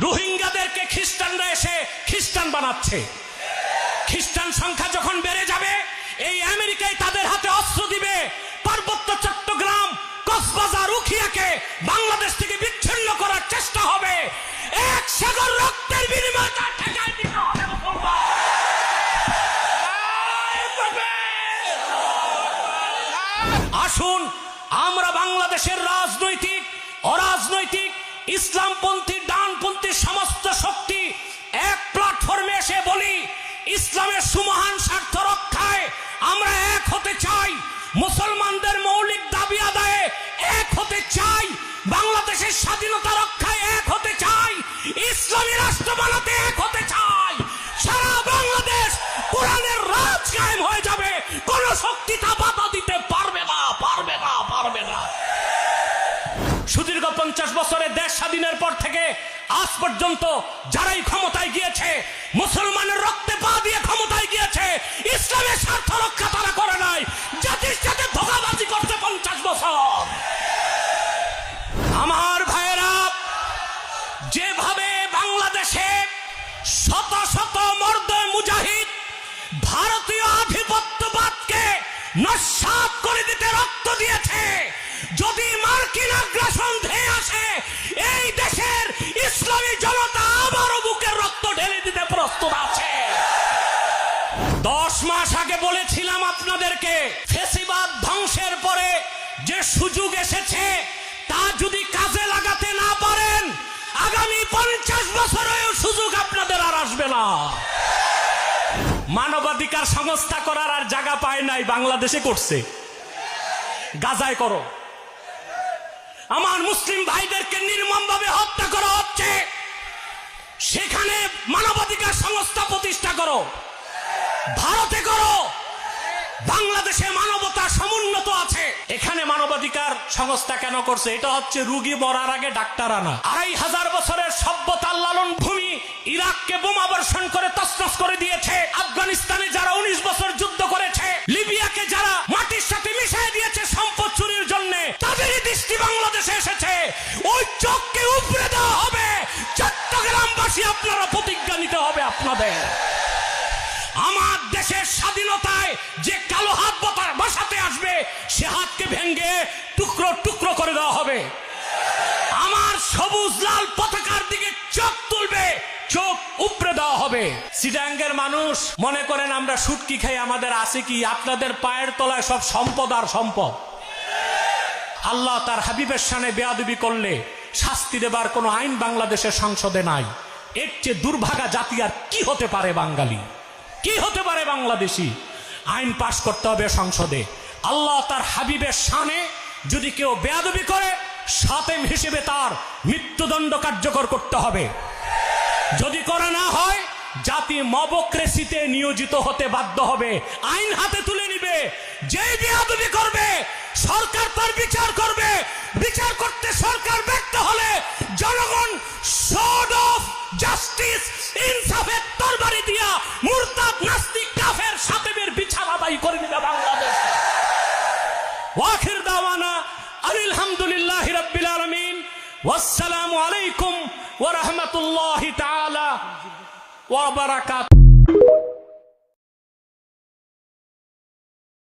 রোহিঙ্গাদেরকে খ্রিস্টানরা এসে খ্রিস্টান বানাচ্ছে। খ্রিস্টান সংখ্যা যখন বেড়ে যাবে, এই আমেরিকায় তাদের হাতে অস্ত্র দিবে। পার্বত্য চট্টগ্রাম, কক্সবাজার, উখিয়াকে বাংলাদেশ থেকে বিচ্ছিন্ন করার চেষ্টা হবে। এক সাগর রক্তের বিনিময়ে তা ঠেকায় দিতে হবে। আসুন আমরা বাংলাদেশের রাজনৈতিক, অরাজনৈতিক, ইসলামপন্থী, ডানপন্থী সমস্ত শক্তি এক প্ল্যাটফর্মে এসে বলি, ইসলামের সুমহান স্বার্থ রক্ষায় আমরা এক হতে চাই। মুসলমানদের মৌলিক দাবি আদায়ে এক হতে চাই। বাংলাদেশের স্বাধীনতা রক্ষায় এক হতে চাই। ইসলামী রাষ্ট্র বানাতে এক হতে চাই। সারা বাংলাদেশ কোরআনের রাজ কায়েম হয়ে যাবে। কোন শক্তি তা বাধা দিতে পারবে না, পারবে না, পারবে না। সুদীর্ঘ 50 বছরে দেশ স্বাধীনের পর থেকে আজ পর্যন্ত যারাই ক্ষমতায় গিয়েছে, মুসলমানের রক্তে পা দিয়ে ক্ষমতায় গিয়েছে, ইসলামের স্বার্থ রক্ষা তারা করে নাই। জাতির সাথে ধোঁকাবাজি করতে 50 বছর। আমার ভাইয়েরা, যেভাবে বাংলাদেশে শত শত মর্দ মুজাহিদ ভারতীয় আধিপত্যবাদকে নস্যাৎ করে দিতে রক্ত দিয়েছে, যদি মার্কিন আগ্রাসন ধেয়ে আসে, এই দেশের ইসলামী জনতা আবারও বুকের রক্ত ঢেলে দিতে প্রস্তুত আছে। 10 মাস আগে বলেছিলাম আপনাদেরকে, ফ্যাসিবাদ ধ্বংসের পরে যে সুযোগ এসেছে তা যদি কাজে লাগাতে না পারেন, আগামী 50 বছরেও সুযোগ আপনাদের আর আসবে না। মানবাধিকার সংস্থা করার আর জায়গা পায় নাই, বাংলাদেশে করছে। গাজায় করো। আমার মুসলিম ভাইদেরকে নির্মমভাবে হত্যা করা হচ্ছে, সেখানে মানবাধিকার সংস্থা প্রতিষ্ঠা করো। ভারতে করো। বাংলাদেশে মানবতা সমুন্নত আছে, এখানে মানবাধিকার সংস্থা কেন করছে? এটা হচ্ছে রুগী মরার আগে ডাক্তার আনা। 2500 বছরের সভ্যতার লালন ভূমি ইরাককে বোমাবর্ষণ করে তছনছ করে দিয়েছে। আফগানিস্তানে যারা 19 বছর যুদ্ধ করেছে, লিবিয়াকে যারা মাটির সাথে মিশিয়ে দিয়েছে সম্পদ চুরির জন্য, তাদেরই দৃষ্টি বাংলাদেশে এসেছে। ওই চোখকে উপড়ে দেওয়া হবে। চট্টগ্রামবাসী, আপনারা প্রতিজ্ঞা নিতে হবে আপনাদের। আমার দেশের স্বাধীনতায় যে কালো হাত বসাতে আসবে, সে হাতকে ভেঙে টুকরো টুকরো করে দেওয়া হবে। আমার সবুজ লাল পতাকার দিকে চোখ তুলবে, চোখ উপড়ে দেওয়া হবে। চিটাঙ্গের মানুষ মনে করেন আমরা শুটকি খাই, আমাদের আছে কি? আপনাদের পায়ের তলায় সব সম্পদ আর সম্পদ। আল্লাহ তার হাবিবের শানে বেয়াদবি করলে শাস্তি দেবার কোনো আইন বাংলাদেশের সংসদে নাই। এর চেয়ে দুর্ভাগা জাতি আর কি হতে পারে? বাঙালি কি হতে পারে? বাংলাদেশি আইন পাশ করতে হবে সংসদে। আল্লাহ তার হাবিবের শানে যদি কেউ বেয়াদবি করে, সাতেম হিসেবে তার মৃত্যুদণ্ড কার্যকর করতে হবে। যদি করা না হয়, জাতি মবক্রেসিতে নিয়োজিত হতে বাধ্য হবে। আইন হাতে তুলে নিবে। যে বেয়াদবি করবে, সরকার তার বিচার করবে। বিচার করতে সরকার ব্যর্থ হলে জনগণ সোর্ড অফ জাস্টিস, ইনসাফের তরবারি দিয়া মুরতাদ, নাস্তিক, কাফের, সাতেমের বিচার আদায় করে নিবে বাংলাদেশ। ওয়াখির দাওয়ানা আলহামদুলিল্লাহি রাব্বিল আলামিন। ওয়াসসালামু আলাইকুম ওয়া রাহমাতুল্লাহি তাআলা ওয়া বারাকাতুহু।